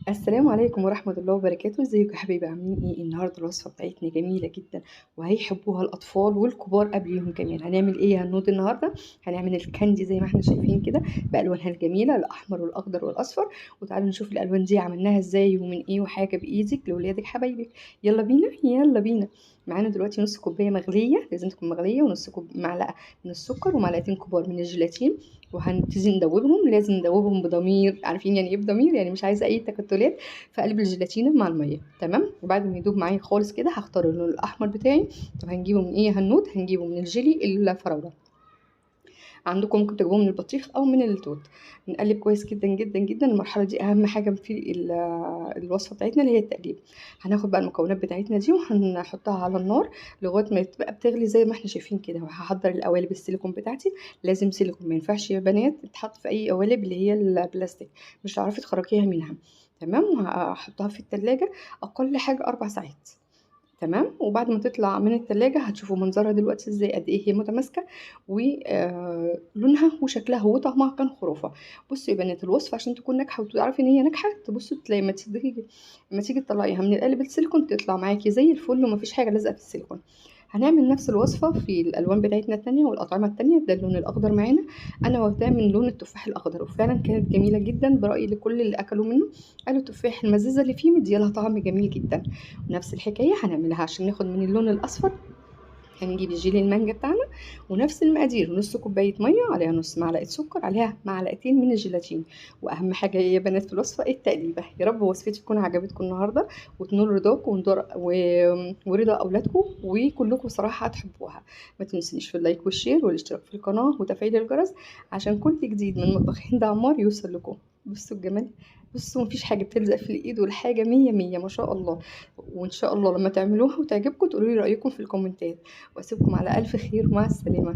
السلام عليكم ورحمة الله وبركاته، ازيكم يا حبايبي عاملين ايه؟ النهارده الوصفة بتاعتنا جميلة جدا وهيحبوها الأطفال والكبار قبليهم كمان. هنعمل ايه يا هنود النهارده؟ هنعمل الكاندي زي ما احنا شايفين كده بألوانها الجميلة الأحمر والأخضر والأصفر. وتعالوا نشوف الألوان دي عملناها ازاي ومن ايه وحاجة بإيدك لولادك حبايبك. يلا بينا يلا بينا. معانا دلوقتي نص كوباية مغلية، لازم تكون مغلية، ونص معلقة من السكر ومعلقتين كبار من الجيلاتين. وهنبتدي ندوبهم، لازم ندوبهم بضمير. عارفين يعني ايه بضمير؟ يعني مش عايزه اي تكتلات في قلب الجيلاتينه مع الميه. تمام. وبعد ما يدوب معايا خالص كده هختار اللون الاحمر بتاعي. طب هنجيبه من ايه يا هنود؟ هنجيبه من الجيلي الفراوله. عندكم ممكن تجيبوه من البطيخ او من التوت. نقلب كويس جدا جدا جدا. المرحله دي اهم حاجه في الوصفه بتاعتنا اللي هي التقليب. هناخد بقى المكونات بتاعتنا دي وهنحطها على النار لغايه ما تبقى بتغلي زي ما احنا شايفين كده. وهحضر القوالب السيليكون بتاعتي. لازم سيليكون، ما ينفعش يا بنات تتحط في اي قوالب اللي هي البلاستيك، مش هتعرفي تخرجيها منها. تمام. وهحطها في التلاجة اقل حاجه 4 ساعات. تمام. وبعد ما تطلع من التلاجة هتشوفوا منظرها دلوقتي ازاي، قد ايه هي متماسكة ولونها وشكلها وطعمها كان خرافة. بصوا يا بنات، الوصفة عشان تكون ناجحة وتعرفي ان هي ناجحة تبصوا تلاقي ما تيجي تطلعيها من القالب السيليكون تطلع معاكي زي الفل ومفيش حاجة لازقة في السيليكون. هنعمل نفس الوصفة في الألوان بتاعتنا التانية والأطعمة التانية. ده اللون الأخضر معانا. أنا واخداه من لون التفاح الأخضر، وفعلا كانت جميلة جدا برأيي لكل اللي أكلوا منه. قالوا التفاح المزازة اللي فيه مديالها طعم جميل جدا. ونفس الحكاية هنعملها عشان ناخد من اللون الأصفر. هنجيب الجيلي المانجا بتاعنا ونفس المقادير، نص كوباية مية عليها نص معلقة سكر عليها معلقتين من الجيلاتين. وأهم حاجة يا بنات في الوصفة التقليبة. يا رب وصفتي تكون عجبتكم النهاردة وتنول رضاكم ورضا أولادكم وكلكم صراحة هتحبوها. ما تنسونيش في اللايك والشير والاشتراك في القناة وتفعيل الجرس عشان كل جديد من مطبخ هند عمار يوصل لكم. بصوا الجمال. بصوا مفيش حاجة بتلزق في الإيد، والحاجة مية مية ما شاء الله. وإن شاء الله لما تعملوها وتعجبكم تقولوا لي رأيكم في الكومنتات. واسيبكم على الف خير، مع السلامه.